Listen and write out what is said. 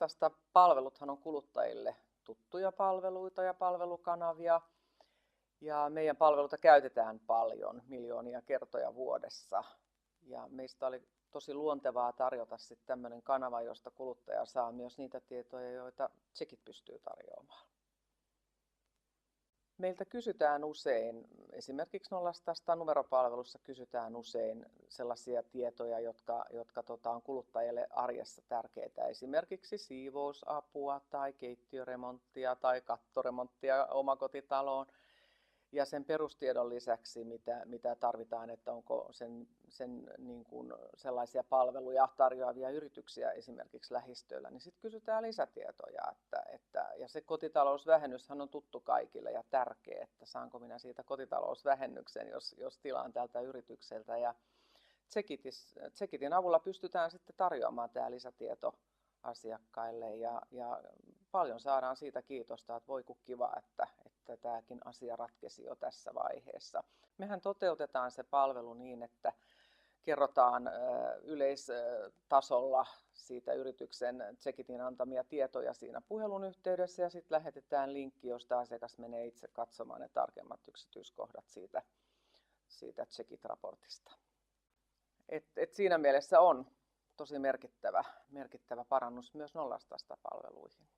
Nollastasta palveluthan on kuluttajille tuttuja palveluita ja palvelukanavia. Ja meidän palveluita käytetään paljon, miljoonia kertoja vuodessa. Ja meistä oli tosi luontevaa tarjota sitten tämmöinen kanava, josta kuluttaja saa myös niitä tietoja, joita Tsekit pystyy tarjoamaan. Meiltä kysytään usein, esimerkiksi Nollastasta numeropalvelussa kysytään usein sellaisia tietoja, jotka on kuluttajille arjessa tärkeitä. Esimerkiksi siivousapua tai keittiöremonttia tai kattoremonttia omakotitaloon. Ja sen perustiedon lisäksi, mitä tarvitaan, että onko sen niin kuin sellaisia palveluja tarjoavia yrityksiä esimerkiksi lähistöllä, niin sitten kysytään lisätietoja. Ja se kotitalousvähennyshän on tuttu kaikille ja tärkeä, että saanko minä siitä kotitalousvähennyksen, jos tilaan tältä yritykseltä. Ja Tsekitin avulla pystytään sitten tarjoamaan tämä lisätieto asiakkaille ja paljon saadaan siitä kiitosta, että voi kun kiva, että tämäkin asia ratkesi jo tässä vaiheessa. Mehän toteutetaan se palvelu niin, että kerrotaan yleistasolla siitä yrityksen Tsekitin antamia tietoja siinä puhelun yhteydessä ja sitten lähetetään linkki, josta asiakas menee itse katsomaan ne tarkemmat yksityiskohdat siitä Tsekit-raportista. Et siinä mielessä on tosi merkittävä parannus myös Nollastasta palveluihin.